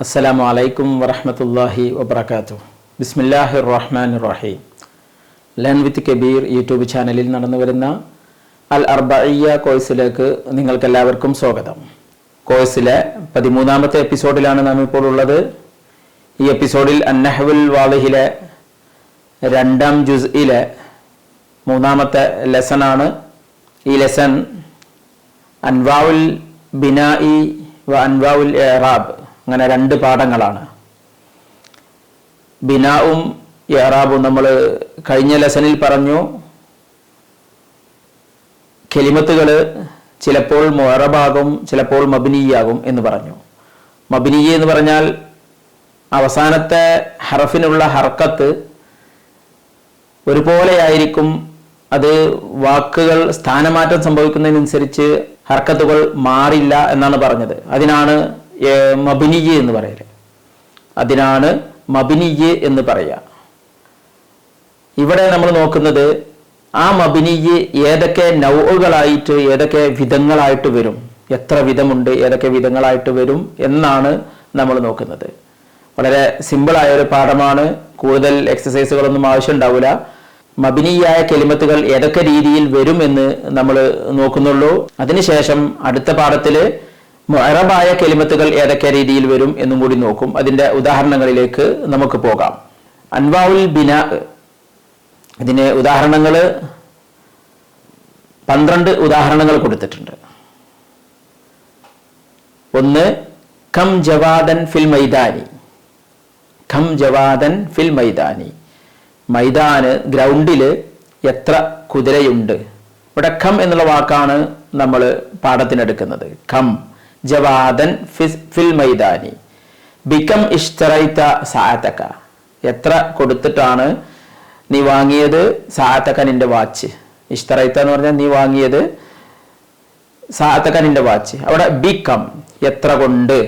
അസ്സലാമു അലൈക്കും വറഹ്മത്തുള്ളാഹി വബറകാതുഹു. ബിസ്മില്ലാഹിർ റഹ്മാനിർ റഹീം. ലേൺ വിത്ത് കബീർ യൂട്യൂബ് ചാനലിൽ നടന്നു വരുന്ന അൽ അർബഇയ്യ കോഴ്സിലേക്ക് നിങ്ങൾക്കെല്ലാവർക്കും സ്വാഗതം. കോഴ്സിലെ 13ാമത്തെ എപ്പിസോഡിലാണ് നാം ഇപ്പോൾ ഉള്ളത്. ഈ എപ്പിസോഡിൽ അന്നഹ്വുൽ വാളിഹിലെ 2ാം ജുസ്ഇലെ 3ാമത്തെ ലെസണാണ്. ഈ ലെസൺ അൻവാഉൽ ബിനാഇ വ അൻവാഉൽ ഇറാബ്, അങ്ങനെ 2 പാഠങ്ങളാണ്. ബിനാവും ഇറാബും നമ്മൾ കഴിഞ്ഞ ലെസണിൽ പറഞ്ഞു. കെലിമത്തുകൾ ചിലപ്പോൾ മുഅറബാകും, ചിലപ്പോൾ മബ്നിയാകും എന്ന് പറഞ്ഞു. മബ്നിയ എന്ന് പറഞ്ഞാൽ അവസാനത്തെ ഹർഫിനുള്ള ഹർക്കത്ത് ഒരുപോലെയായിരിക്കും. അത് വാക്കുകൾ സ്ഥാനമാറ്റം സംഭവിക്കുന്നതിനനുസരിച്ച് ഹർക്കത്തുകൾ മാറില്ല എന്നാണ് പറഞ്ഞത്. അതിനാണ് മബ്നിയ എന്ന് പറയല്. അതിനാണ് മബ്നിയ എന്ന് പറയുക. ഇവിടെ നമ്മൾ നോക്കുന്നത് ആ മബ്നിയ ഏതൊക്കെ നൗഉകളായിട്ട്, ഏതൊക്കെ വിധങ്ങളായിട്ട് വരും, എത്ര വിധമുണ്ട്, ഏതൊക്കെ വിധങ്ങളായിട്ട് വരും എന്നാണ് നമ്മൾ നോക്കുന്നത്. വളരെ സിമ്പിളായ ഒരു പാഠമാണ്. കൂടുതൽ എക്സസൈസുകളൊന്നും ആവശ്യമുണ്ടാവില്ല. മബ്നിയായ കെലിമത്തുകൾ ഏതൊക്കെ രീതിയിൽ വരും എന്ന് നമ്മൾ നോക്കുന്നുള്ളൂ. അതിനുശേഷം അടുത്ത പാഠത്തിൽ മുഅറബായ കെലിമത്തുകൾ ഏതൊക്കെ രീതിയിൽ വരും എന്നും കൂടി നോക്കും. അതിന്റെ ഉദാഹരണങ്ങളിലേക്ക് നമുക്ക് പോകാം. അൻവാഉൽ ബിനാ, ഇതിന് ഉദാഹരണങ്ങൾ 12 ഉദാഹരണങ്ങൾ കൊടുത്തിട്ടുണ്ട്. 1, കം ജവാദൻ ഫിൽ മൈദാനി. കം ജവാദൻ ഫിൽ മൈദാനി. മൈദാന്, ഗ്രൗണ്ടിൽ എത്ര കുതിരയുണ്ട്. ഇവിടെ കം എന്നുള്ള വാക്കാണ് നമ്മൾ പാഠത്തിനെടുക്കുന്നത്. കം ജവാദൻ ഫിൽ മൈദാനി. ബികം ഇഷ്തറൈത സഅതക. എത്ര കൊടുത്തിട്ടാണ് നീ വാങ്ങിയത് സഅതക, നിന്റെ വാച്ച്. ഇഷ്തറൈത എന്ന് പറഞ്ഞാൽ നീ വാങ്ങിയത്, സഅതക നിന്റെ വാച്ച്. അവിടെ ബികം എത്ര കൊണ്ട്.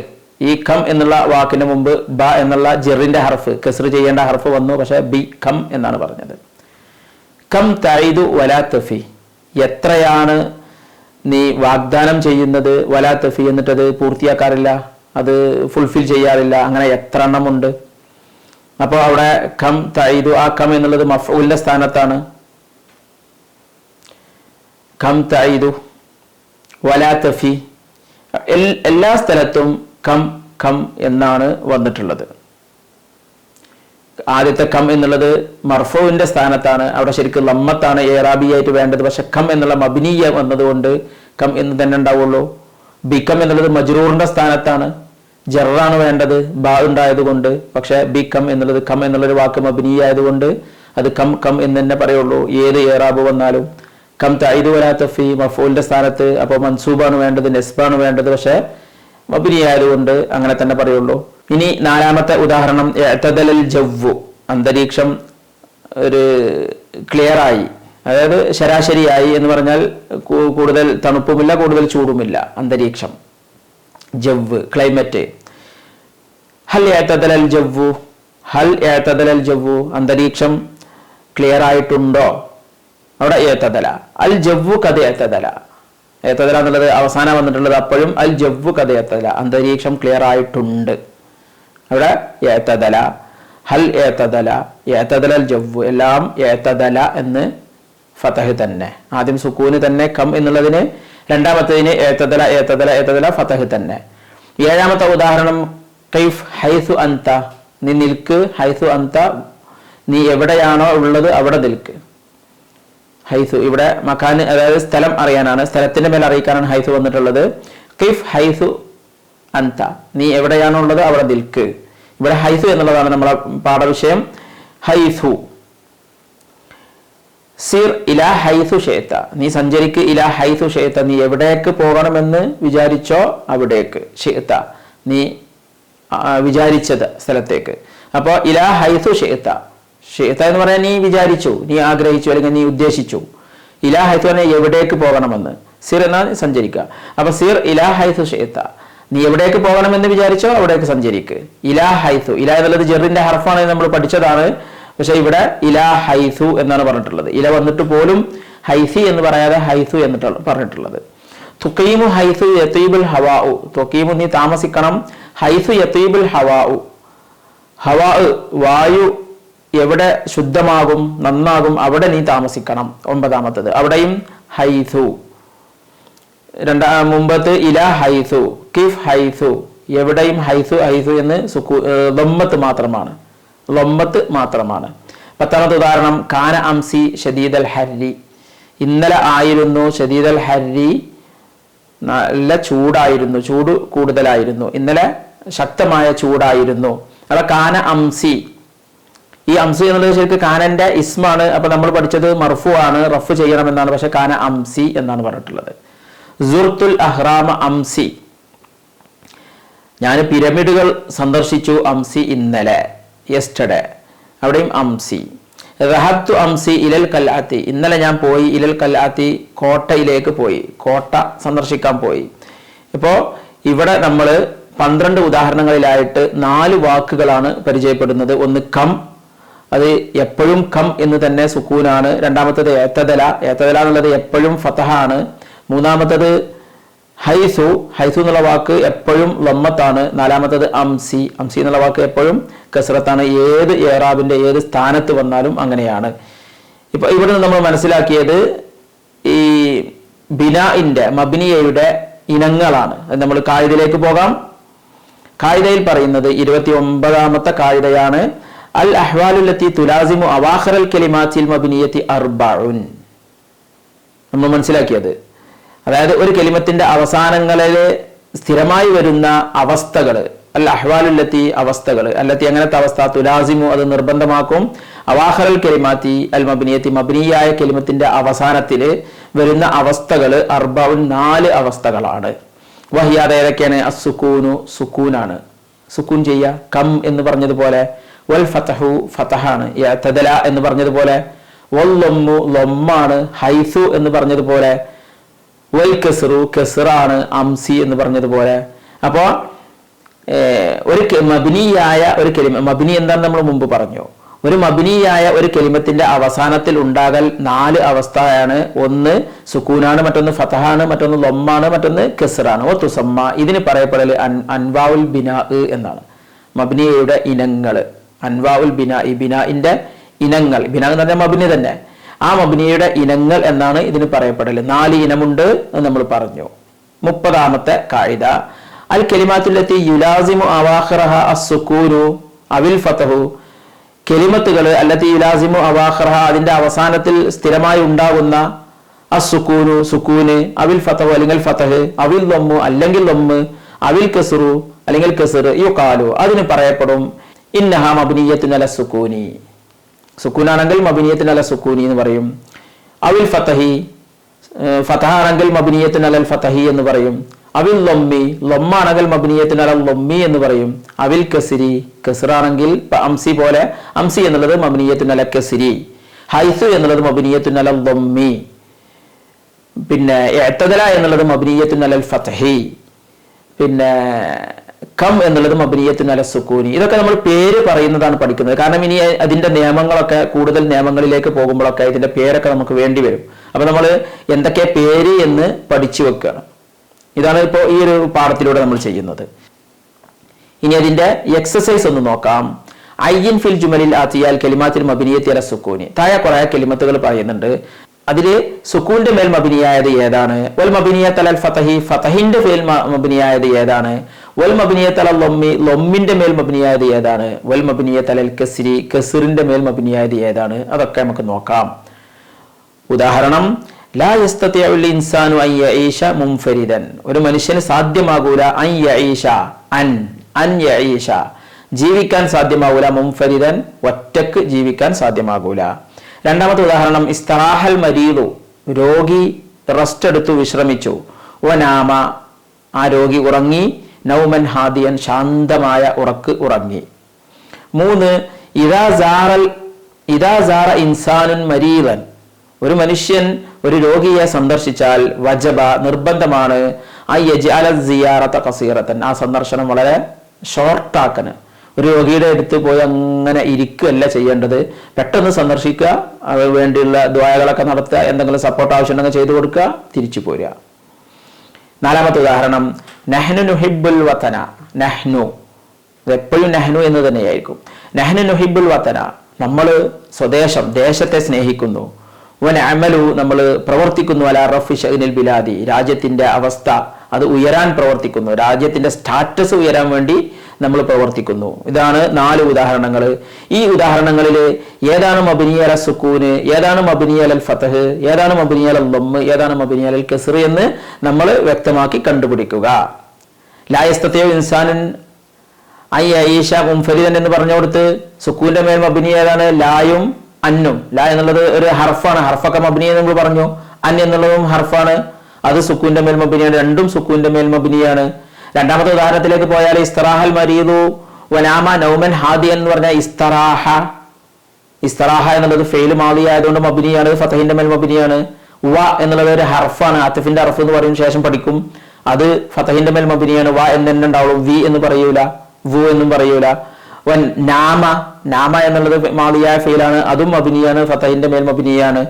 ഈ കം എന്നുള്ള വാക്കിന് മുമ്പ് ബ എന്നുള്ള ജെറിന്റെ ഹർഫ്, കസ്ർ ചെയ്യേണ്ട ഹർഫ് വന്നു. പക്ഷെ ബി കം എന്നാണ് പറഞ്ഞത്. കം തഈദു വലാ തഫി. എത്രയാണ് നീ വാഗ്ദാനം ചെയ്യുന്നത്, വലാ തഫി, എന്നിട്ടത് പൂർത്തിയാക്കാറില്ല, അത് ഫുൾഫിൽ ചെയ്യാറില്ല. അങ്ങനെ എത്ര എണ്ണമുണ്ട്. അപ്പോൾ അവിടെ കം തഈദു, ആ കം എന്നുള്ളത് മഫ്ഊലിന്റെ സ്ഥാനത്താണ്. കം തഈദു വലാ തഫി. എല്ലാ സ്ഥലത്തും കം കം എന്നാണ് വന്നിട്ടുള്ളത്. ആദ്യത്തെ കം എന്നുള്ളത് മർഫൂവിന്റെ സ്ഥാനത്താണ്. അവിടെ ശരിക്കും ലമ്മത്താണ് ഇറാബിയായിട്ട് വേണ്ടത്. പക്ഷെ കം എന്നുള്ള മബ്നിയ വന്നതുകൊണ്ട് കം എന്ന് തന്നെ ഉണ്ടാവുള്ളൂ. ബികം എന്നുള്ളത് മജ്റൂറിന്റെ സ്ഥാനത്താണ്, ജറാണ് വേണ്ടത്, ബാ ഉണ്ടായതുകൊണ്ട്. പക്ഷെ ബികം എന്നുള്ളത്, കം എന്നുള്ളൊരു വാക്ക് മബ്നിയ ആയതുകൊണ്ട് അത് കം കം എന്ന് തന്നെ പറയുള്ളൂ. ഏത് ഇറാബ് വന്നാലും. കം തഈദു വലാ തഫി മഫ്ഊലിന്റെ സ്ഥാനത്ത്, അപ്പോൾ മൻസൂബാണ് വേണ്ടത്, നെസ്ബാണ് വേണ്ടത്. പക്ഷെ മബ്നി ആയതുകൊണ്ട് അങ്ങനെ തന്നെ പറയുള്ളൂ. ഇനി 4ാമത്തെ ഉദാഹരണം, ഇഅ്തദലൽ ജവ്വു. അന്തരീക്ഷം ഒരു ക്ലിയറായി, അതായത് ശരാശരിയായി എന്ന് പറഞ്ഞാൽ കൂടുതൽ തണുപ്പുമില്ല, കൂടുതൽ ചൂടുമില്ല. അന്തരീക്ഷം, ജവ്വ്, ക്ലൈമറ്റ്. ഹൽ ഇഅ്തദലൽ ജവ്വു. ഹൽ ഇഅ്തദലൽ ജവ്വു. അന്തരീക്ഷം ക്ലിയർ ആയിട്ടുണ്ടോ. അവിടെ ഇഅ്തദല. അൽ ജവ്വു ഖദ് ഇഅ്തദല. ഇഅ്തദല എന്നുള്ളത് അവസാനം വന്നിട്ടുള്ളത്. അപ്പോഴും അൽ ജവ്വു ഖദ് ഇഅ്തദല. അന്തരീക്ഷം ക്ലിയർ ആയിട്ടുണ്ട്. അവിടെ ഇഅ്തദല, ഹൽ ഇഅ്തദല, ഇഅ്തദലൽ ജവ്വു, എല്ലാം ഇഅ്തദല എന്ന് ഫതഹ് തന്നെ. ആദ്യം സുക്കൂന് തന്നെ കം എന്നുള്ളതിന്, രണ്ടാമത്തേതിന് ഇഅ്തദല ഇഅ്തദല ഇഅ്തദല ഫതഹ് തന്നെ. 7ാമത്തെ ഉദാഹരണം, കൈഫ് ഹൈസു അൻത. നീ നിൽക്ക്, ഹൈസു അൻത, നീ എവിടെയാണോ ഉള്ളത് അവിടെ നിൽക്ക്. ഹൈസു ഇവിടെ മക്കാന്, അതായത് സ്ഥലം അറിയാനാണ്, സ്ഥലത്തിന്റെ മേൽ അറിയിക്കാനാണ് ഹൈസു വന്നിട്ടുള്ളത്. കൈഫ് ഹൈസു അൻത, നീ എവിടെയാണോ ഉള്ളത് അവിടെ നിൽക്ക്. ഇവിടെ ഹൈസു എന്നുള്ളതാണ് നമ്മളെ പാഠവിഷയം. ഹൈസു. സിർ ഇലാ ഹൈസു ഷിഅ്ത. നീ സഞ്ചരിക്ക്, ഇലാ ഹൈസു ഷിഅ്ത, നീ എവിടേക്ക് പോകണമെന്ന് വിചാരിച്ചോ അവിടേക്ക്. ഷിഅ്ത, നീ വിചാരിച്ചത് സ്ഥലത്തേക്ക്. അപ്പോൾ ഇലാ ഹൈസു ഷിഅ്ത. ഷിഅ്ത എന്ന് പറഞ്ഞാൽ നീ വിചാരിച്ചു, നീ ആഗ്രഹിച്ചു, അല്ലെങ്കിൽ നീ ഉദ്ദേശിച്ചു. ഇലാ ഹൈസു പറഞ്ഞാൽ എവിടേക്ക് പോകണമെന്ന്. സിർ എന്നാൽ സഞ്ചരിക്കുക. അപ്പൊ സിർ ഇലാ ഹൈസു ഷിഅ്ത, നീ എവിടേക്ക് പോകണമെന്ന് വിചാരിച്ചോ അവിടേക്ക് സഞ്ചരിക്ക്. ഇലാ ഹൈസു. ഇല എന്നുള്ളത് ജെറിന്റെ ഹർഫാണ്, നമ്മൾ പഠിച്ചതാണ്. പക്ഷെ ഇവിടെ ഇലാ ഹൈസു എന്നാണ് പറഞ്ഞിട്ടുള്ളത്. ഇല വന്നിട്ട് പോലും ഹൈസി എന്ന് പറയാതെ ഹൈസു എന്നിട്ട് പറഞ്ഞിട്ടുള്ളത്. തുഖീമു ഹൈസു യതീബുൽ ഹവാഉ. തുഖീമു, നീ താമസിക്കണം, ഹൈസു യതീബുൽ ഹവാഉ, ഹവാ വായു എവിടെ ശുദ്ധമാകും നന്നാകും അവിടെ നീ താമസിക്കണം. 9ാമത്തത് അവിടെയും ഹൈസു. മുമ്പത്ത് ഇല ഹൈസു, കിഫ് ഹൈസു, എവിടെയും ഹൈസു ഹൈസു എന്ന് ലമ്മത്ത് മാത്രമാണ്, ലമ്മത്ത് മാത്രമാണ്. 10ാമത്തെ ഉദാഹരണം കാന അംസി ഷദീദൽ ഹർരി, ഇന്നലെ ആയിരുന്നു ഷദീദൽ ഹർരി, നല്ല ചൂടായിരുന്നു, ചൂട് കൂടുതലായിരുന്നു, ഇന്നലെ ശക്തമായ ചൂടായിരുന്നു. അവിടെ കാന അംസി, ഈ അംസി എന്നുള്ളത് ശരിക്കും കാനന്റെ ഇസ്മാണ്. അപ്പൊ നമ്മൾ പഠിച്ചത് മർഫു ആണ്, റഫ് ചെയ്യണമെന്നാണ്. പക്ഷെ കാന അംസി എന്നാണ് പറഞ്ഞിട്ടുള്ളത്. സുർത്തുൽ അഹ്റാമ അംസി, ഞാൻ പിരമിഡുകൾ സന്ദർശിച്ചു, അംസി ഇന്നലെ, യെസ്റ്റർഡേ, അവിടെയും അംസി. റഹബ്തു അംസി ഇലൽ കൽആത്തി, ഇന്നലെ ഞാൻ പോയി, ഇലൽ കൽആത്തി കോട്ടയിലേക്ക് പോയി, കോട്ട സന്ദർശിക്കാൻ പോയി. ഇപ്പോൾ ഇവിടെ നമ്മൾ 12 ഉദാഹരണങ്ങളിലായിട്ട് 4 വാക്കുകളാണ് പരിചയപ്പെടുന്നത്. ഒന്ന് കം, അത് എപ്പോഴും കം എന്ന് തന്നെ സുക്കൂനാണ്. രണ്ടാമത്തത് ഏത്തദല, ഏത്തദല എന്നുള്ളത് എപ്പോഴും ഫതഹാണ്. മൂന്നാമത്തത് ഹൈസു, ഹൈസു എന്നുള്ള വാക്ക് എപ്പോഴും ലമ്മത്താണ്. 4ാമത്തത് അംസി, അംസി എന്നുള്ള വാക്ക് എപ്പോഴും കസ്റത്താണ്. ഏത് ഏറാബിന്റെ ഏത് സ്ഥാനത്ത് വന്നാലും അങ്ങനെയാണ്. ഇപ്പൊ ഇവിടെ നമ്മൾ മനസ്സിലാക്കിയത് ഈ ബിനാഇന്റെ മബ്നിയയുടെ ഇനങ്ങളാണ്. നമ്മൾ കായിദയിലേക്ക് പോകാം. കായിദയിൽ പറയുന്നത് 29ാമത്തെ കായിദയാണ് അൽ അഹ്വാലുല്ലത്തി തുലാസിമു അവാഖിറൽ കലിമാത്തിൽ മബ്നിയത്തി അർബഉൻ. നമ്മൾ മനസ്സിലാക്കിയത്, അതായത് ഒരു കലിമത്തിന്റെ അവസാനങ്ങളിൽ സ്ഥിരമായി വരുന്ന അവസ്ഥകൾ, അൽ അഹ്വാലുല്ലത്തി അവസ്ഥകൾ, അല്ലത്തി അങ്ങനത്തെ അവസ്ഥ, തുലാസിമു അത് നിർബന്ധമാക്കും, അവാഖിറൽ കലിമാത്തി അൽ മബ്നിയത്തി മബ്നിയായ കലിമത്തിന്റെ അവസാനത്തിൽ വരുന്ന അവസ്ഥകൾ അർബഉൻ 4 അവസ്ഥകളാണ്. വഹിയാദ് ഏതൊക്കെയാണ്? അസ്സുക്കൂനു, സുക്കൂനാണ്, സുക്കൂൻ ചെയ്യുക, കം എന്ന് പറഞ്ഞതുപോലെ, വൽ ഫതഹു ഫതഹാണ്, യതദല എന്ന് പറഞ്ഞതുപോലെ, വൽ ലമ്മു ലമ്മാണ്, ഹൈസു എന്ന് പറഞ്ഞതുപോലെ, വൽ കസ്റു കസ്റാണ്, അംസി എന്ന് പറഞ്ഞതുപോലെ. അപ്പോൾ ഒരു മബ്നിയായ ഒരു കലിമ, മബ്നി എന്താണെന്ന് നമ്മൾ മുമ്പ് പറഞ്ഞു. ഒരു മബ്നിയായ ഒരു കലിമത്തിന്റെ അവസാനത്തിൽ ഉണ്ടാകൽ 4 അവസ്ഥയാണ്. ഒന്ന് സുക്കൂനാണ്, മറ്റൊന്ന് ഫതഹാണ്, മറ്റൊന്ന് ലമ്മാണ്, മറ്റൊന്ന് കസ്റാണ്. ഓ തുസമ്മ, ഇതിന് പറയപ്പെടൽ അൻവാഉൽ ബിനാ എന്നാണ്. മബ്നിയയുടെ ഇനങ്ങൾ, അൻവാഉൽ ബിനാ, ബിനാഇന്റെ ഇനങ്ങൾ, ബിനാ എന്ന് പറഞ്ഞാൽ മബ്നി തന്നെ, ആ മബ്നിയയുടെ ഇനങ്ങൾ എന്നാണ് ഇതിന് പറയപ്പെടൽ. 4 ഇനമുണ്ട് എന്ന് നമ്മൾ പറഞ്ഞു. 30ാമത്തെ കായിദ അൽ കലിമാത്തുല്ലത്തി യുലാസിമു അവാഖിറഹ അസ്സുക്കൂനു അവിൽ ഫതഹു, കലിമത്തുകൾ അല്ലത്തി യുലാസിമു അവാഖിറഹ അതിന്റെ അവസാനത്തിൽ സ്ഥിരമായി ഉണ്ടാകുന്ന അസ്സുക്കൂനു സുക്കൂന്, അവിൽ ഫതഹു അല്ലെങ്കിൽ ഫതഹ്, അവിൽ ലമ്മു അല്ലെങ്കിൽ ലമ്മ്, അവിൽ കസ്റു അല്ലെങ്കിൽ കസ്ർ, യുഖാലു അതിന് പറയപ്പെടും ഇന്നഹ മബ്നിയത്തുൻ അല സുക്കൂനി, സുക്കൂനാണെങ്കിൽ മബ്നിയത്തുൻ അല സുക്കൂനി എന്ന് പറയും. അവിൽ ഫതഹി, ഫതഹാണെങ്കിൽ മബ്നിയത്തുൻ അലൽ ഫതഹി എന്ന് പറയും. അവിൽ ലമ്മി, ലമ്മാണെങ്കിൽ മബ്നിയത്തുൻ അലൽ ലമ്മി എന്ന് പറയും. അവിൽ കസ്രി, കസ്റാണെങ്കിൽ അംസി പോലെ, അംസി എന്നുള്ളത് മബ്നിയത്തുൻ അല കസ്രി. ഹൈസു എന്നുള്ളത് മബ്നിയത്തുൻ അലൽ ലമ്മി. പിന്നെ ഇഅ്തദല എന്നുള്ളത് മബ്നിയത്തുൻ അലൽ ഫതഹി. പിന്നെ കം എന്നുള്ളത് മബ്നിയത്തുൻ അല സുക്കൂനി. ഇതൊക്കെ നമ്മൾ പേര് പറയുന്നതാണ് പഠിക്കുന്നത്. കാരണം ഇനി അതിന്റെ നിയമങ്ങളൊക്കെ, കൂടുതൽ നിയമങ്ങളിലേക്ക് പോകുമ്പോഴൊക്കെ ഇതിന്റെ പേരൊക്കെ നമുക്ക് വേണ്ടി വരും. അപ്പൊ നമ്മൾ എന്തൊക്കെ പേര് എന്ന് പഠിച്ചു വെക്കുകയാണ്. ഇതാണ് ഇപ്പോൾ ഈ ഒരു പാഠത്തിലൂടെ നമ്മൾ ചെയ്യുന്നത്. ഇനി അതിന്റെ എക്സസൈസ് ഒന്ന് നോക്കാം. അയ്യിൻ ഫിൽ ജുമലിൽ ആതിയാൽ കലിമാത്തിൽ മബ്നിയത്തി അല സുക്കൂനി. താഴെ കുറെ കലിമത്തുകൾ പറയുന്നുണ്ട്. അതില് സുക്കൂന്റെ മേൽ മബ്നിയായത് ഏതാണ്? വൽ മബ്നിയത്ത് അലൽ ഫതഹി, ഫതഹിന്റെ മേൽ മബ്നിയായത് ഏതാണ്? വൽ മബ്നിയത്ത് അലൽ ലമ്മി, ലമ്മിന്റെ മേൽ മബ്നിയായത് ഏതാണ്? വൽ മബ്നിയത്ത് അലൽ കസ്രി, കസ്റിന്റെ മേൽ മബ്നിയായത് ഏതാണ്? അതൊക്കെ നമുക്ക് നോക്കാം. ഉദാഹരണം ലാ യസ്തതിഉൽ ഇൻസാനു അൻ യഈശ മുൻഫരിദൻ, ഒരു മനുഷ്യന് സാധ്യമാകൂല അൻ യഈശ, അൻ യഈശ ജീവിക്കാൻ സാധ്യമാകൂല, മുൻഫരിദൻ ഒറ്റക്ക് ജീവിക്കാൻ സാധ്യമാകൂല. രണ്ടാമത്തെ ഉദാഹരണം ഇസ്തറാഹൽ മരീദു, രോഗി റെസ്റ്റ് എടുത്തു, വിശ്രമിച്ചു. വനാമ, ആ രോഗി ഉറങ്ങി. നൗമൻ ഹാദിയൻ, ശാന്തമായ ഉറക്ക് ഉറങ്ങി. 3 ഇദാ സാറ ഇൻസാനുൻ മരീദൻ, ഒരു മനുഷ്യൻ ഒരു രോഗിയെ സന്ദർശിച്ചാൽ വജബ നിർബന്ധമാണ് അയ്യജ്അല സിയാറത ഖസീറതൻ, ആ സന്ദർശനം വളരെ ഷോർട്ടാക്കാൻ. ഒരു രോഗിയുടെ അടുത്ത് പോയി അങ്ങനെ ഇരിക്കുകയല്ല ചെയ്യേണ്ടത്, പെട്ടെന്ന് സന്ദർശിക്കുക, വേണ്ടിയുള്ള ദുആകളൊക്കെ നടത്തുക, എന്തെങ്കിലും സപ്പോർട്ട് ആവശ്യമുണ്ടെങ്കിൽ ചെയ്തു കൊടുക്കുക, തിരിച്ചു പോരുക. നാലാമത്തെ ഉദാഹരണം നഹ്നു നുഹിബ്ബുൽ വതന. നഹ്നു, എപ്പോഴും നഹ്നു എന്ന് തന്നെയായിരിക്കും. നഹ്നു നുഹിബ്ബുൽ വതന, നമ്മൾ സ്വദേശം, ദേശത്തെ സ്നേഹിക്കുന്നു. വനഅമലു, നമ്മൾ പ്രവർത്തിക്കുന്നു. അലാ റഫി ശഅനിൽ ബിലാദി, രാജ്യത്തിന്റെ അവസ്ഥ അത് ഉയരാൻ പ്രവർത്തിക്കുന്നു, രാജ്യത്തിന്റെ സ്റ്റാറ്റസ് ഉയരാൻ വേണ്ടി നമ്മൾ പ്രവർത്തിക്കുന്നു. ഇതാണ് 4 ഉദാഹരണങ്ങൾ. ഈ ഉദാഹരണങ്ങളിൽ ഏതാണ് മബ്നി അല സുക്കൂന്, ഏതാണ് മബ്നി അലൽ ഫതഹ്, ഏതാണ് മബ്നി അലൽ ദമ്മ്, ഏതാണ് മബ്നി അലൽ കസ്ർ എന്ന് നമ്മൾ വ്യക്തമാക്കി കണ്ടുപിടിക്കുക. ലാ യസ്തതിഉ ഇൻസാനുൻ ഐ ഐഷ മുൻഫരിദൻ എന്ന് പറഞ്ഞു കൊടുത്ത് സുക്കൂന്റെ മേൽ മബ്നി ഏതാണ്? ലായും അന്നും. ലാ എന്നുള്ളത് ഒരു ഹർഫാണ്, ഹർഫൊക്കെ മബ്നി എന്ന് നമ്മൾ പറഞ്ഞു. അൻ എന്നുള്ളതും ഹർഫാണ്, അത് സുക്കൂന്റെ മേൽ മബ്നിയാണ്. രണ്ടും സുക്കൂന്റെ മേൽ മബ്നിയാണ്. രണ്ടാമത്തെ ഉദാഹരണത്തിലേക്ക് പോയാൽ ഇസ്തറാഹൽ മരീദു വനാമ നൗമൻ ഹാദി എന്ന് പറഞ്ഞാൽ ഇസ്തറാഹ. ഇസ്തറാഹ എന്നുള്ളത് ഫെയിൽ മാദി ആയതുകൊണ്ട് മബ്നിയാണ്, ഫതഹിന്റെ മേൽ മബ്നിയാണ്. വ എന്നുള്ളത് ഒരു ഹർഫാണ്, ആതിഫിന്റെ ഹർഫ് എന്ന് പറയുന്ന ശേഷം പഠിക്കും, അത് ഫതഹിന്റെ മേൽ മബ്നിയാണ്. വ എന്ന് തന്നെ ഉണ്ടാവുള്ളൂ, വി എന്ന് പറയൂല, വു എന്നും പറയൂല. വൻ നാമ, നാമ എന്നുള്ളത് മാദിയായ ഫെയിലാണ്, അതും മബ്നിയാണ്, ഫതഹിന്റെ മേൽ മബ്നിയാണ്.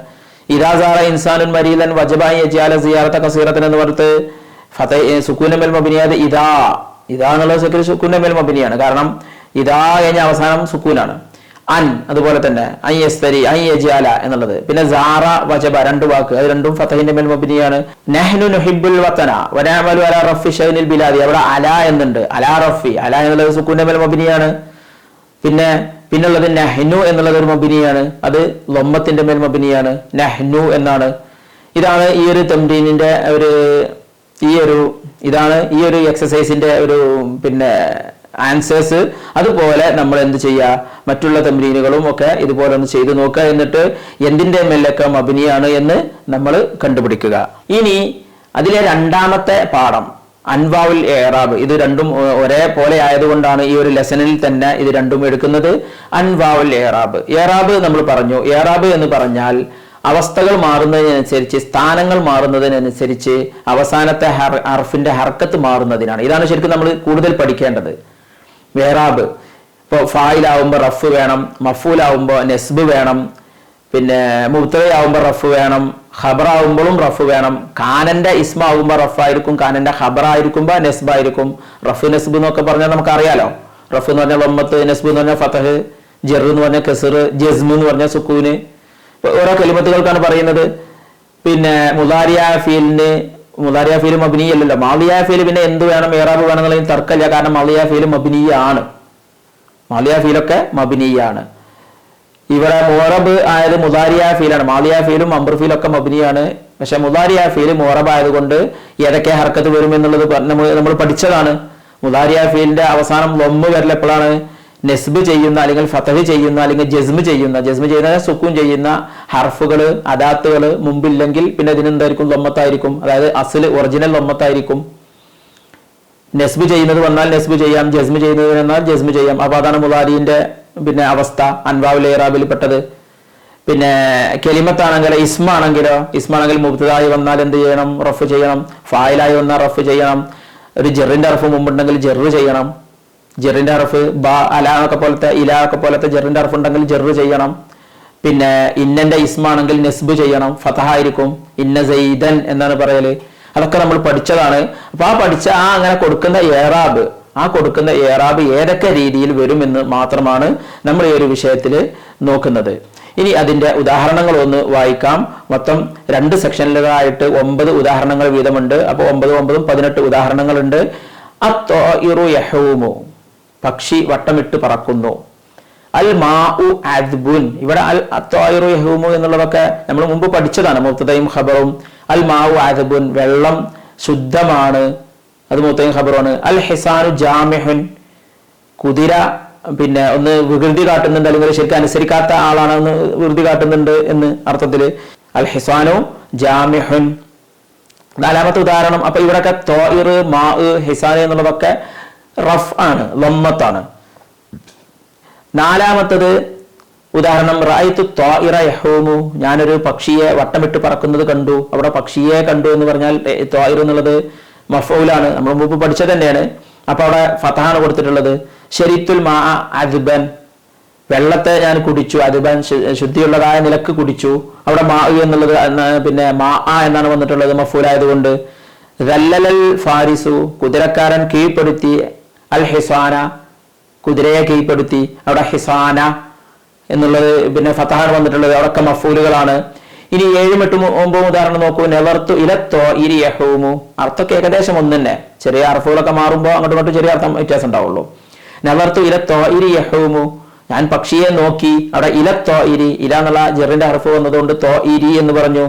ഇദാ സാറ ഇൻസാനുൻ മരീദൻ വജബഅൻ യജ്അല സിയാറത കസീറതൻ എന്ന് പറഞ്ഞിട്ട് സുക്കൂന്റെ മേൽ മബ്നിയായത് ഇദാ. ഇദാ എന്നുള്ളത് സുക്കൂന്റെ മേൽ മബ്നിയാണ്, കാരണം ഇദാ കഴിഞ്ഞ അവസാനം സുക്കൂനാണ്. അൻ അതുപോലെ തന്നെ ഐ യസ്തരി ഐ യജ്അല എന്നുള്ളത്. പിന്നെ സാറ വജബ, 2 വാക്ക്, അത് രണ്ടും ഫതഹിന്റെ മേൽ മബ്നിയാണ്. നഹ്നു നുഹിബ്ബുൽ വതന വനഅമലു അലാ റഫി ശഅനിൽ ബിലാദി, അവിടെ അല എന്നുണ്ട്, അലാ റഫി, അല എന്നുള്ളത് സുക്കൂന്റെ മേൽ മബ്നിയാണ്. പിന്നുള്ളത് നഹ്നു എന്നുള്ളത് ഒരു മബ്നിയാണ്, അത് ലമ്മത്തിന്റെ മേൽ മബ്നിയാണ്, നഹ്നു എന്നാണ്. ഇതാണ് ഈ ഒരു തംരീനിന്റെ ഇതാണ് ഈ ഒരു എക്സസൈസിന്റെ ഒരു ആൻസേഴ്സ്. അതുപോലെ നമ്മൾ എന്ത് ചെയ്യുക, മറ്റുള്ള തംരീനുകളും ഒക്കെ ഇതുപോലെ ഒന്ന് ചെയ്തു നോക്കുക. എന്നിട്ട് എന്തിന്റെ മേലൊക്കെ മബ്നിയാണ് എന്ന് നമ്മൾ കണ്ടുപിടിക്കുക. ഇനി അതിലെ രണ്ടാമത്തെ പാഠം അൻവാഉൽ ഇഅ്റാബ്. ഇത് രണ്ടും ഒരേപോലെ ആയതുകൊണ്ടാണ് ഈ ഒരു ലെസണിൽ തന്നെ ഇത് രണ്ടും എടുക്കുന്നത്. അൻവാഉൽ ഇഅ്റാബ്. ഇഅ്റാബ് നമ്മൾ പറഞ്ഞു, ഇഅ്റാബ് എന്ന് പറഞ്ഞാൽ അവസ്ഥകൾ മാറുന്നതിനനുസരിച്ച്, സ്ഥാനങ്ങൾ മാറുന്നതിനനുസരിച്ച് അവസാനത്തെ ഹർഫിന്റെ ഹർക്കത്ത് മാറുന്നതിനാണ്. ഇതാണ് ശരിക്കും നമ്മൾ കൂടുതൽ പഠിക്കേണ്ടത്. ഇഅ്റാബ് ഇപ്പോൾ ഫായിലാവുമ്പോൾ റഫ് വേണം, മഫൂലാവുമ്പോൾ നെസ്ബ് വേണം, പിന്നെ മുബ്തദയാവുമ്പോൾ റഫ് വേണം, ഖബറാവുമ്പോഴും റഫ് വേണം. കാനന്റെ ഇസ്മാവുമ്പോൾ റഫായിരിക്കും, കാനന്റെ ഖബറായിരിക്കുമ്പോൾ നെസ്ബായിരിക്കും. റഫ് നെസ്ബ് എന്നൊക്കെ പറഞ്ഞാൽ നമുക്കറിയാലോ. റഫ് എന്ന് പറഞ്ഞാൽ വമ്മത്ത്, നെസ്ബ് എന്ന് പറഞ്ഞാൽ ഫതഹ്, ജർ എന്ന് പറഞ്ഞാൽ കസ്ർ, ജസ്മ് എന്ന് പറഞ്ഞാൽ സുക്കൂന്. ഓരോ കലിമത്തുകൾക്കാണ് പറയുന്നത്. പിന്നെ മുദാരിയായ ഫീൽ മബ്നി അല്ലല്ലോ, മാദിയായ ഫീൽ പിന്നെ എന്ത് വേണം, ഇഅ്റാബ് വേണം എന്നുള്ളതിന് തർക്കമില്ല. കാരണം മാദിയായ ഫീൽ മബ്നിയാണ്, മാദിയായ ഫീലൊക്കെ മബ്നിയാണ്. ഇവിടെ മുഅറബ് ആയത് മുദാരിയായ ഫീലാണ്. മാദിയായ ഫീലും അംർ ഫീലും ഒക്കെ മബ്നിയാണ്. പക്ഷെ മുദാരിയായ ഫീൽ മുഅറബ് ആയതുകൊണ്ട് ഏതൊക്കെ ഹർക്കത്ത് വരും എന്നുള്ളത് നമ്മൾ പഠിച്ചതാണ്. മുദാരിയായ ഫീലിന്റെ അവസാനം ലമ്മ് വരൽ എപ്പോഴാണ്? നെസ്ബ് ചെയ്യുന്ന, അല്ലെങ്കിൽ ഫതഹ് ചെയ്യുന്ന, അല്ലെങ്കിൽ ജസ്മ് ചെയ്യുന്ന സുക്കൂൻ ചെയ്യുന്ന ഹർഫുകൾ, അദാത്തുകൾ മുമ്പില്ലെങ്കിൽ പിന്നെ ഇതിനെന്തായിരിക്കും? ലമ്മത്തായിരിക്കും. അതായത് അസ്ല് ഒറിജിനൽ ലമ്മത്തായിരിക്കും. നെസ്ബ് ചെയ്യുന്നത് വന്നാൽ നെസ്ബ് ചെയ്യാം, ജസ്മ് ചെയ്യുന്നത് വന്നാൽ ജസ്മ് ചെയ്യാം. അപ്പൊ അതാണ് മുദാരിന്റെ അവസ്ഥ, അൻവാഉൽ ഇഅ്റാബിൽ പെട്ടത്. പിന്നെ കലിമത്താണെങ്കിൽ ഇസ്മാണെങ്കിൽ മുബ്തദായി വന്നാൽ എന്ത് ചെയ്യണം? റഫ് ചെയ്യണം. ഫായിലായി വന്നാൽ റഫ് ചെയ്യണം. ഒരു ജെറിന്റെ ഹർഫ് മുമ്പുണ്ടെങ്കിൽ ജെറ് ചെയ്യണം. ജെറിന്റെ ഹർഫ് ബ, അല ഒക്കെ പോലത്തെ, ഇല ഒക്കെ പോലത്തെ ജെറിന്റെ ഹർഫ് ഉണ്ടെങ്കിൽ ജെറ് ചെയ്യണം. പിന്നെ ഇന്നന്റെ ഇസ്മാണെങ്കിൽ നെസ്ബ് ചെയ്യണം, ഫതഹായിരിക്കും. ഇന്ന സൈദൻ എന്നാണ് പറയല്. അതൊക്കെ നമ്മൾ പഠിച്ചതാണ്. അപ്പൊ അങ്ങനെ കൊടുക്കുന്ന ഇഅ്റാബ് ഏതൊക്കെ രീതിയിൽ വരുമെന്ന് മാത്രമാണ് നമ്മൾ ഈ ഒരു വിഷയത്തിൽ നോക്കുന്നത്. ഇനി അതിന്റെ ഉദാഹരണങ്ങൾ ഒന്ന് വായിക്കാം. മൊത്തം 2 സെക്ഷനിലായിട്ട് 9 ഉദാഹരണങ്ങൾ വീതമുണ്ട്. അപ്പോൾ 9 9 18 ഉദാഹരണങ്ങളുണ്ട്. അത്വാഇറു യഹൂമു, പക്ഷി വട്ടമിട്ട് പറക്കുന്നു. അൽ മാഉ അദ്ബുൻ, ഇവിടെ അൽ അത്വാഇറു യഹൂമു എന്നുള്ളതൊക്കെ നമ്മൾ മുമ്പ് പഠിച്ചതാണ്, മുബ്തദയും ഖബറും. അൽ മാഉ അദ്ബുൻ, വെള്ളം ശുദ്ധമാണ്, അത് മുബ്തദയും ഖബറുമാണ്. അൽ ഹിസാനു ജാമിഹുൻ, കുതിര പിന്നെ ഒന്ന് വികൃതി കാട്ടുന്നുണ്ട്, അല്ലെങ്കിൽ ശരിക്കും അനുസരിക്കാത്ത ആളാണെന്ന് വികൃതി കാട്ടുന്നുണ്ട് എന്ന് അർത്ഥത്തില്. അൽ ഹിസാനു ജാമിഹുൻ. 4ാമത്തെ ഉദാഹരണം. അപ്പൊ ഇവിടെയൊക്കെ ത്വാഇർ, മാ, ഹിസാൻ എന്നുള്ളതൊക്കെ റഫ് ആണ്, ലമ്മത്താണ്. 4ാമത്തത് ഉദാഹരണം റഅയ്തു ത്വാഇറ യഹൂമു, ഞാനൊരു പക്ഷിയെ വട്ടമിട്ട് പറക്കുന്നത് കണ്ടു. അവിടെ പക്ഷിയെ കണ്ടു എന്ന് പറഞ്ഞാൽ ത്വാഇർ എന്നുള്ളത് മഫ്ഊലാണ്, നമ്മൾ മുമ്പ് പഠിച്ചത് തന്നെയാണ്. അപ്പൊ അവിടെ ഫതഹാണ് കൊടുത്തിട്ടുള്ളത്. ശരിത്തുൽ മാ അദ്ബൻ, വെള്ളത്തെ ഞാൻ കുടിച്ചു. അദ്ബൻ ശുദ്ധിയുള്ളതായ നിലക്ക് കുടിച്ചു. അവിടെ മാ എന്നുള്ളത് പിന്നെ മാ എന്നാണ് വന്നിട്ടുള്ളത് മഫ്ഊലായതുകൊണ്ട്. ദല്ലലൽ ഫാരിസു കുതിരക്കാരൻ കീഴ്പ്പെടുത്തി, അൽ ഹിസാന കുതിരയെ കീഴ്പ്പെടുത്തി. അവിടെ ഹിസാന എന്നുള്ളത് പിന്നെ ഫതഹാണ് വന്നിട്ടുള്ളത്, അവിടെയൊക്കെ മഫൂലുകളാണ്. ഇനി 7, 8, 9 ഉദാഹരണം നോക്കൂ. നെവർതു ഇലത്തോ ഇരി യഹൂമു. അർത്ഥമൊക്കെ ഏകദേശം ഒന്ന് തന്നെ, ചെറിയ അർഫുകളൊക്കെ മാറുമ്പോൾ അങ്ങോട്ടും ഇങ്ങോട്ടും ചെറിയ അർത്ഥം വ്യത്യാസം ഉണ്ടാവുള്ളൂ. നെവർതു ഇലത്തോ ഇരി യഹൂമു, ഞാൻ പക്ഷിയെ നോക്കി. അവിടെ ഇലത്തോ ഇരി, ഇല എന്നുള്ള ജെറിന്റെ അർഫ് വന്നതുകൊണ്ട് തോ ഇരി എന്ന് പറഞ്ഞു.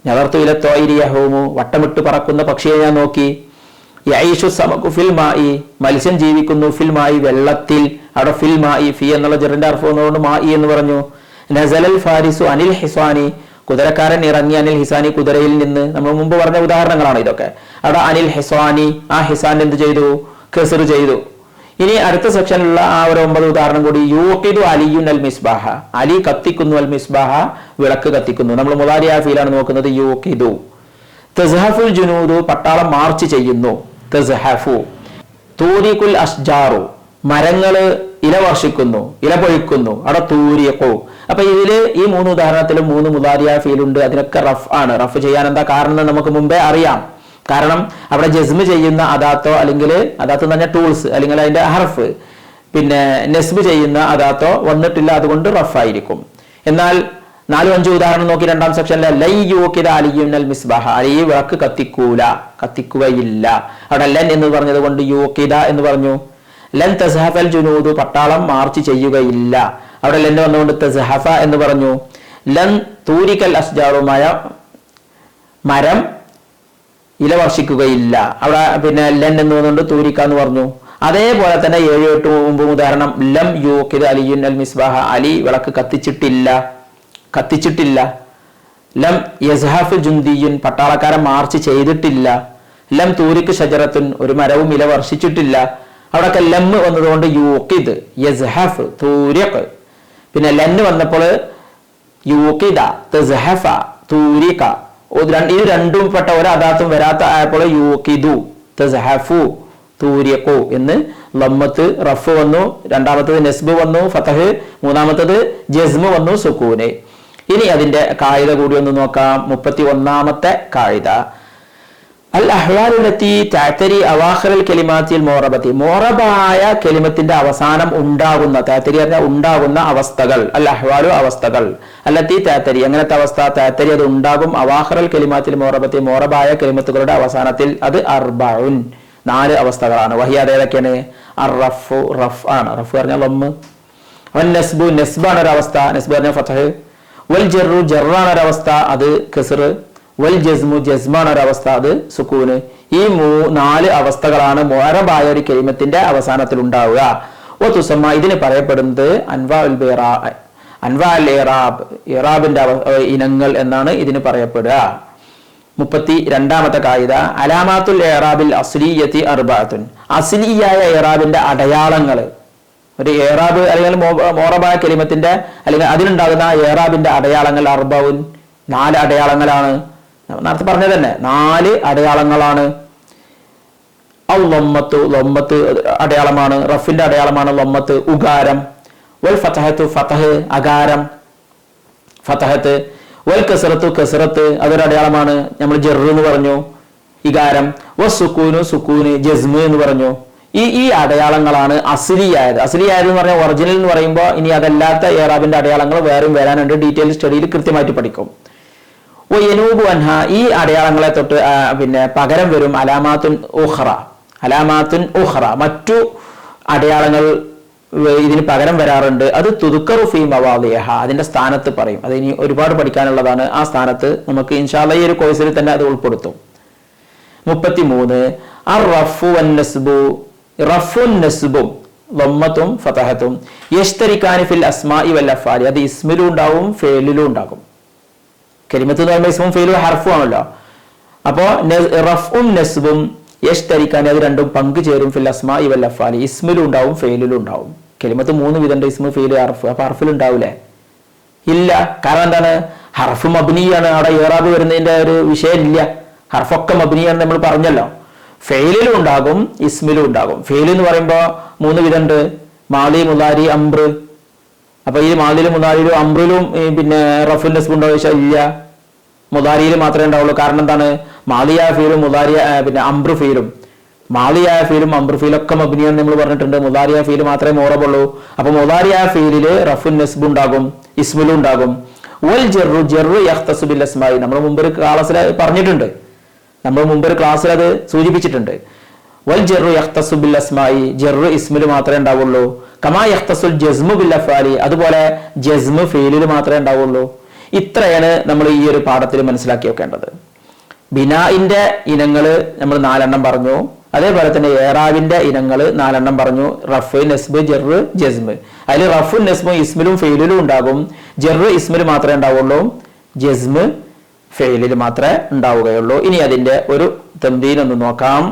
നെവർതു ഇലത്തോ ഇരി യഹൂമു, വട്ടമിട്ട് പറക്കുന്ന പക്ഷിയെ ഞാൻ നോക്കി. യഈഷു സമകു ഫിൽ മായി, മത്സ്യം ജീവിക്കുന്നു. ഫിൽ മായി വെള്ളത്തിൽ. അവിടെ ഫിൽ മായി, ഫി എന്നുള്ള ജെറിന്റെ അർഫ് വന്നതുകൊണ്ട് മായി എന്ന് പറഞ്ഞു. നസലൽ ഫാരിസു അനിൽ ഹിസാനി, കുതിരക്കാരൻ ഇറങ്ങി. അനിൽ ഹിസാനി കുതിരയിൽ നിന്ന്. നമ്മൾ മുമ്പ് പറഞ്ഞ ഉദാഹരണങ്ങളാണ് ഇതൊക്കെ. അവിടെ അനിൽ ഹിസാനി, ആ ഹിസാൻ എന്ത് ചെയ്തു? കസർ ചെയ്തു. ഇനി അടുത്ത സെക്ഷനിലുള്ള ആ ഒരു 9 ഉദാഹരണം കൂടി. യൂഖിദു അലിയുൻ അൽ മിസ്ബാഹ, അലി കത്തിക്കുന്നു. അൽ മിസ്ബാഹ വിളക്ക് കത്തിക്കുന്നു. നമ്മൾ മുദാരിഅ ഫീലാണ് നോക്കുന്നത്. യൂഖിദു. തസ്ഹഫുൽ ജുനൂദു പട്ടാളം മാർച്ച് ചെയ്യുന്നു. തസ്ഹഫു. തൂരിഖുൽ അഷ്ജാറു മരങ്ങള് ഇല വർഷിക്കുന്നു, ഇല പൊഴിക്കുന്നു. അവിടെ തൂരിഖു. അപ്പൊ ഇതില് ഈ 3 ഉദാഹരണത്തിലും 3 മുദാരിഅ ഫീലുണ്ട്. അതിനൊക്കെ റഫ് ആണ്. റഫ് ചെയ്യാൻ എന്താ കാരണം എന്ന് നമുക്ക് മുമ്പേ അറിയാം. കാരണം അവിടെ ജസ്മ് ചെയ്യുന്ന അദാത്തോ, അല്ലെങ്കിൽ അദാത്ത് എന്ന് പറഞ്ഞാൽ ടൂൾസ്, അല്ലെങ്കിൽ അതിന്റെ ഹർഫ്, പിന്നെ നെസ്ബ് ചെയ്യുന്ന അദാത്തോ വന്നിട്ടില്ല, അതുകൊണ്ട് റഫ് ആയിരിക്കും. എന്നാൽ 4, 5 ഉദാഹരണം നോക്കി രണ്ടാം സെക്ഷനിലെ ലൈ യൂഖിദ അലിയുൻ അൽ മിസ്ബാഹ, അലി വിളക്ക് കത്തിക്കൂല, കത്തിക്കുകയില്ല. അവിടെ ലൻ എന്ന് പറഞ്ഞത് കൊണ്ട് യൂഖിദ എന്ന് പറഞ്ഞു. ലൻ തസ്ഹഫൽ ജുനൂദു പട്ടാളം മാർച്ച് ചെയ്യുകയില്ല. അവിടെ ലൻ വന്നുകൊണ്ട് തസ്ഹഫ എന്ന് പറഞ്ഞു. ലൻ തൂരിക്കൽ അസ്ജാറുമായ മരം ഇല വർഷിക്കുകയില്ല. അവിടെ പിന്നെ ലൻ എന്ന് വന്നുകൊണ്ട് തൂരിക്ക എന്ന് പറഞ്ഞു. അതേപോലെ തന്നെ 7, 8, 9 ഉദാഹരണം. ലം യൂഖിദ അലിയുൻ അൽ മിസ്ബാഹ, അലി വിളക്ക് കത്തിച്ചിട്ടില്ല, കത്തിച്ചിട്ടില്ല. ലം യസ്ഹഫ് ജുന്ദിയുൻ പട്ടാളക്കാരൻ മാർച്ച് ചെയ്തിട്ടില്ല. ലം തൂരിക്ക് ഷജറത്തുൻ ഒരു മരവും ഇല വർഷിച്ചിട്ടില്ല. അവിടെയൊക്കെ ലം വന്നതുകൊണ്ട് യൂഖിദ്, യസ്ഹഫ്, തൂരിഖ്. പിന്നെ ലന്ന് വന്നപ്പോൾ യൂഖിദ, തസ്ഹഫ, തൂരിക. ഇത് രണ്ടും പെട്ട ഒരു അദാത്തും വരാത്ത ആയപ്പോൾ യൂഖിദു, തസ്ഹഫു, തൂരിഖു എന്ന് ലമ്മത്ത് റഫ് വന്നു. രണ്ടാമത്തത് നെസ്ബ് വന്നു, ഫതഹ്. മൂന്നാമത്തത് ജസ്മ് വന്നു, സുക്കൂന്. ഇനി അതിന്റെ കായിക കൂടി ഒന്ന് നോക്കാം. 31ാമത്തെ കായിക. അൽ അഹ്വാലുലത്തി തഅതരി അവാഖിറൽ കലിമാത്തിൽ മോറബത്തി, മോറബായ കലിമത്തിന്റെ അവസാനം ഉണ്ടാകുന്ന, തഅതരി പറഞ്ഞാൽ ഉണ്ടാകുന്ന അവസ്ഥകൾ. അൽ അഹ്വാലു അവസ്ഥകൾ. അല്ലത്തി തഅതരി എങ്ങനത്തെ അവസ്ഥ? തഅതരി അത് ഉണ്ടാകും. അവാഖിറൽ കലിമാത്തിൽ മോറബത്തി മോറബായ കലിമത്തുകളുടെ അവസാനത്തിൽ. അത് അർബഉൻ 4 അവസ്ഥകളാണ്. വഹി അതേതൊക്കെയാണ്? അർ റഫ്, റഫ് ആണ്. റഫ് പറഞ്ഞാൽ ലമ്മ്. വൻ നസ്ബു, നസ്ബാണ് ഒരവസ്ഥ. നസ്ബ് പറഞ്ഞാൽ ഫതഹ്. വൽ ജർറു, ജർറാണ് ഒരവസ്ഥ. അത് കസ്ർ. വൽ ജസ്മു, ജസ്മാണ് ഒരവസ്ഥ. അത് സുക്കൂന്. ഈ 4 അവസ്ഥകളാണ് മുഅറബായ ഒരു കലിമത്തിന്റെ അവസാനത്തിൽ ഉണ്ടാവുക. ഓ തുസമ്മ ഇതിന് പറയപ്പെടുന്നത് അൻവാഉൽ ബിറാ, അൻവാഉൽ ഇറാബ്, ഇറാബിന്റെ ഇനങ്ങൾ എന്നാണ് ഇതിന് പറയപ്പെടുക. 32ാമത്തെ കായിക. അലാമാത്തുൽ ഇറാബിൽ അസ്ലിയത്തി അർബഅത്തുൻ, അസ്ലിയായ ഇറാബിന്റെ അടയാളങ്ങൾ. ഒരു ഇറാബ് അല്ലെങ്കിൽ മോറബായ കലിമത്തിന്റെ അല്ലെങ്കിൽ അതിനുണ്ടാകുന്ന ഇറാബിന്റെ അടയാളങ്ങൾ അർബഉൻ 4 അടയാളങ്ങളാണ്. നേരത്തെ പറഞ്ഞത് തന്നെ 4 അടയാളങ്ങളാണ്. ഔ ലമ്മത്ത്, ലമ്മത്ത് അടയാളമാണ്. റഫിന്റെ അടയാളമാണ് ലമ്മത്ത്, ഉകാരം. വൽ ഫതഹത്തു, ഫതഹ് അകാരം, ഫതഹത്ത്. വൽ കസ്റത്തു, കസ്റത്ത് അതൊരു അടയാളമാണ്. നമ്മൾ ജർറ് എന്ന് പറഞ്ഞു, ഇകാരം. വസ്സുക്കൂനു, സുക്കൂന്, ജസ്മ് എന്ന് പറഞ്ഞു. ഈ അടയാളങ്ങളാണ് അസ്ലിയായത്. അസ്ലിയായത് എന്ന് പറഞ്ഞാൽ ഒറിജിനൽ എന്ന് പറയുമ്പോൾ ഇനി അതല്ലാത്ത ഇറാബിന്റെ അടയാളങ്ങൾ വേറെയും വരാനുണ്ട്. ഡീറ്റെയിൽ സ്റ്റഡിയിൽ കൃത്യമായിട്ട് പഠിക്കും. ഓ യനൂബു അൻഹ ഈ അടയാളങ്ങളെ തൊട്ട് പിന്നെ പകരം വരും അലാമാത്തുൻ ഉഖ്റ, അലാമാത്തുൻ ഉഖ്റ മറ്റു അടയാളങ്ങൾ ഇതിന് പകരം വരാറുണ്ട്. അത് തുദ്കറു ഫീ മവാദിഅഹ അതിന്റെ സ്ഥാനത്ത് പറയും. അത് ഇനി ഒരുപാട് പഠിക്കാനുള്ളതാണ്. ആ സ്ഥാനത്ത് നമുക്ക് ഇൻഷാ അല്ലാഹ് ഈ ഒരു കോഴ്സിൽ തന്നെ അത് ഉൾപ്പെടുത്തും. 33 അർ റഫു വൻ നസ്ബു, റഫുൻ നസ്ബും ലമ്മത്തും ഫതഹത്തും യശ്തരിക്കാനി ഫിൽ അസ്മാഇ വൽ അഫ്ആലി അത് ഇസ്മിലും ഉണ്ടാവും ഫേലിലും ഉണ്ടാകും. കലിമത്ത് എന്ന് പറയുമ്പോൾ ഇസ്മും ഫേലും ഹർഫും ആണല്ലോ. അപ്പോൾ റഫും നസ്ബും യശ്തരിക്കാനി അത് രണ്ടും പങ്കുചേരും ഫിൽ അസ്മാഇ വൽ അഫ്ആലി ഇസ്മിലും ഉണ്ടാവും ഫേലിലും ഉണ്ടാവും. കലിമത്ത് 3 വിധമുണ്ട്, ഇസ്മു ഫേല് ഹർഫ്. അപ്പൊ ഹർഫിൽ ഉണ്ടാവൂലേ? ഇല്ല. കാരണം എന്താണ്? ഹർഫ് മബ്നിയാണ്. അവിടെ ഇറാബ് വരുന്നതിന്റെ ഒരു വിഷയം ഇല്ല. ഹർഫൊക്കെ മബ്നിയാണ് നമ്മൾ പറഞ്ഞല്ലോ. ഫെയിലിലും ഉണ്ടാകും ഇസ്മിലും ഉണ്ടാകും. ഫെയിൽ എന്ന് പറയുമ്പോൾ 3 വിധമുണ്ട്, മാലി, മുലാരി, അംബ്ര്. അപ്പൊ ഈ മാലിലും മുലാരിലും അംബ്രിലും പിന്നെ റഫുൽ നസ്ബ് ഉണ്ടോ ചോദിച്ചാൽ ഇല്ല. മുദാരിയിൽ മാത്രമേ ഉണ്ടാവുള്ളൂ. കാരണം എന്താണ്? മാളിയായ ഫീലും പിന്നെ അംബ്രു ഫീലും, മാളിയായ ഫീലും അംബ്രു ഫീലും ഒക്കെ മബ്നിയാന്ന് നമ്മൾ പറഞ്ഞിട്ടുണ്ട്. മുദാരിയായ ഫീൽ മാത്രമേ മോറബുള്ളൂ. അപ്പൊ മുദാരിയായ ഫീലില് റഫുൻ നസ്ബ് ഉണ്ടാകും, ഇസ്മുലും ഉണ്ടാകും. വൽ ജർറു ജർറു യഖ്തസു ബിൽ അസ്മായി, നമ്മൾ മുമ്പൊരു ക്ലാസ്സിൽ പറഞ്ഞിട്ടുണ്ട്, നമ്മൾ മുമ്പൊരു ക്ലാസ്സിൽ അത് സൂചിപ്പിച്ചിട്ടുണ്ട്. വൽ ജർറു യഖ്തസു ബിൽ അസ്മായി, ജർറു ഇസ്മിൽ മാത്രമേ ഉണ്ടാവുള്ളൂ. കമാ യഖ്തസുൽ ജസ്മു ബിൽ അഫ്ആലി, അതുപോലെ ജസ്മു ഫീലിൽ മാത്രമേ ഉണ്ടാവുള്ളൂ. ഇത്രയാണ് നമ്മൾ ഈ ഒരു പാഠത്തിൽ മനസ്സിലാക്കി വെക്കേണ്ടത്. ബിനാഇന്റെ ഇനങ്ങള് നമ്മൾ 4 പറഞ്ഞു. അതേപോലെ തന്നെ ഏറാബിന്റെ ഇനങ്ങൾ 4 പറഞ്ഞു. റഫ്, നസ്ബ്, ജർറ്, ജസ്മ്. അതിൽ റഫും നസ്ബും ഇസ്മിലും ഫെയിലിലും ഉണ്ടാകും. ജർറ് ഇസ്മിൽ മാത്രമേ ഉണ്ടാവുള്ളൂ, ജസ്മ് ഫെയിലിൽ മാത്രമേ ഉണ്ടാവുകയുള്ളൂ. ഇനി അതിന്റെ ഒരു തംദീൻ ഒന്ന് നോക്കാം.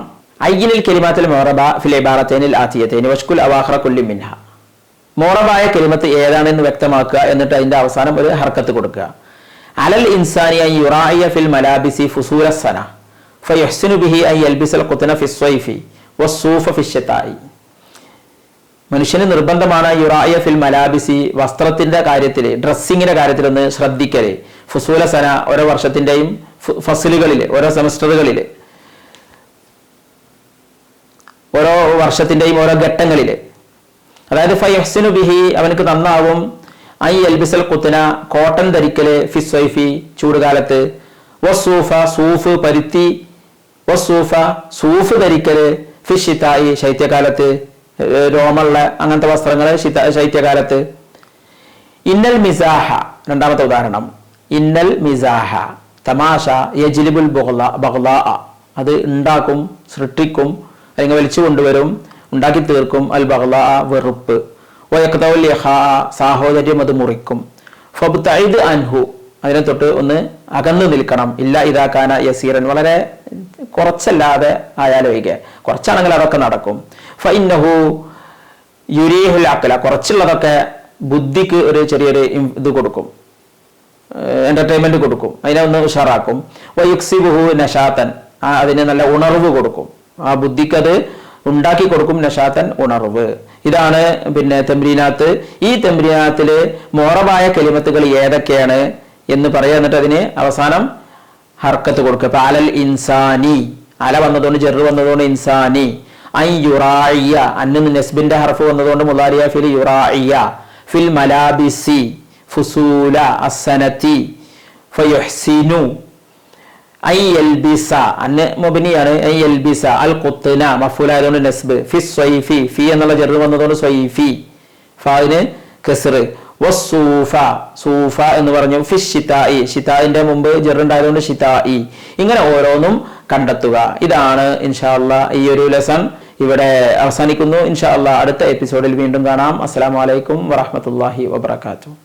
അയ്യിനിൽ കലിമാത്തിൽ മുഅറബ ഫിൽ ഇബാറത്തൈനിൽ ആതിയതൈനി വഷ്കുൽ അവാഖിറ കുല്ലി മിൻഹ. മുഅറബായ കലിമത്ത് ഏതാണെന്ന് വ്യക്തമാക്കുക, എന്നിട്ട് അതിന്റെ അവസാനം ഒരു ഹർക്കത്ത് കൊടുക്കുക. അലൽ ഇൻസാനി അൻ യുറാഇയ ഫിൽ മലാബിസി ഫുസൂല സന ഫയഹ്സിനു ബിഹി അൻ യൽബിസൽ ഖുത്ന ഫി സ്വൈഫി വസ്സൂഫ ഫി ശതാഇ. മനുഷ്യന് നിർബന്ധമാണ് യുറാഇയ ഫിൽ മലാബിസി, വസ്ത്രത്തിന്റെ കാര്യത്തിൽ, ഡ്രസ്സിങ്ങിന്റെ കാര്യത്തിൽ ഒന്ന് ശ്രദ്ധിക്കല്. ഫുസൂല സന, ഓരോ വർഷത്തിന്റെയും ഫസലുകളിൽ, ഓരോ സെമസ്റ്ററുകളിൽ, ഓരോ വർഷത്തിന്റെയും ഓരോ ഘട്ടങ്ങളിൽ. അതായത് ഫയഹ്സിനു ബിഹി, അവനക്ക് നന്നാവും. ഐ എൽബിസൽ ഖുത്ന, കോട്ടൺ ധരിക്കല്, ഫി സ്വൈഫി, ചൂടുകാലത്ത്. വസ്സൂഫ, സൂഫ്, പരുത്തി. വസ്സൂഫ, സൂഫ് ധരിക്കല്, ഫി ശിതായി, ശൈത്യകാലത്ത്, രോമുള്ള അങ്ങനത്തെ വസ്ത്രങ്ങൾ ശൈത്യകാലത്ത്. ഇന്നൽ മിസാഹ, രണ്ടാമത്തെ ഉദാഹരണം. ഇന്നൽ മിസാഹ, തമാശ, യജ്ലിബുൽ ബഗ്ളാ, അത് ഉണ്ടാക്കും, സൃഷ്ടിക്കും, അല്ലെങ്കിൽ വലിച്ചു കൊണ്ടുവരും, ഉണ്ടാക്കി തീർക്കും. അൽ ബഗ്ളാ, വെറുപ്പ്. വയഖ്തഉൽ ഇഖാ, സാഹോദര്യം, അത് മുറിക്കും. ഫബ്തഇദ് അൻഹു, അതിനെ തൊട്ട് ഒന്ന് അകന്നു നിൽക്കണം. ഇല്ല ഇദാ കാന യസീറൻ, വളരെ കുറച്ചല്ലാതെ ആയാലൊഴികെ, കുറച്ചാണെങ്കിൽ അതൊക്കെ നടക്കും. ഫഇന്നഹു യുരീഹുൽ അഖ്ല, കുറച്ചുള്ളതൊക്കെ ബുദ്ധിക്ക് ഒരു ചെറിയൊരു ഇത് കൊടുക്കും, എന്റർടൈൻമെന്റ് കൊടുക്കും, അതിനെ ഒന്ന് ഉഷാറാക്കും. വയുക്സിബുഹു നശാത്തൻ, അതിന് നല്ല ഉണർവ് കൊടുക്കും, ആ ബുദ്ധിക്ക് അത് ഉണ്ടാക്കി കൊടുക്കും. നശാത്തൻ, ഉണർവ്. ഇതാണ് പിന്നെ തംരീനാത്ത്. ഈ തംരീനാത്തില് മുഅറബായ കലിമത്തുകൾ ഏതൊക്കെയാണ് എന്ന് പറയാ, എന്നിട്ട് അതിന് അവസാനം ഹർക്കത്ത് കൊടുക്കുക. ഇപ്പൊ അലൽ ഇൻസാനി, അല വന്നതുകൊണ്ട് ജർറ് വന്നതുകൊണ്ട് ഇൻസാനി. ഐ യുറാഇയ, അന്ന് നസ്ബിന്റെ ഹർഫ് വന്നതുകൊണ്ട് മുളാരിയ ഫിൽ യുറാഇയ. ഫിൽ മലാബിസി ഫുസൂല അസ്സനതി ഫയുഹ്സിനു. ഐ യൽബിസ, അന്ന് മുബ്നിയാണ്. ഐ യൽബിസ അൽ ഖുത്ന, മഫ്ഊൽ ആയതുകൊണ്ട് നസ്ബ്. ഫി സ്വൈഫി, ഫി എന്നുള്ള ജർറ് വന്നതുകൊണ്ട് സ്വൈഫി, ഫായിന് കസ്ർ. വസ്സൂഫ, സൂഫ എന്ന് പറഞ്ഞു. ഫി ശിതാഇ, ശിതാഇന്റെ മുമ്പ് ജർറ് ഉണ്ടായതുകൊണ്ട് ശിതാഇ. ഇങ്ങനെ ഓരോന്നും കണ്ടെത്തുക. ഇതാണ് ഇൻഷാ അല്ലാഹ് ഈ ഒരു ലെസൺ ഇവിടെ അവസാനിക്കുന്നു. ഇൻഷാ അല്ലാഹ് അടുത്ത എപ്പിസോഡിൽ വീണ്ടും കാണാം. അസ്സലാമു അലൈക്കും വറഹ്മത്തുള്ളാഹി വബറകാതുഹു.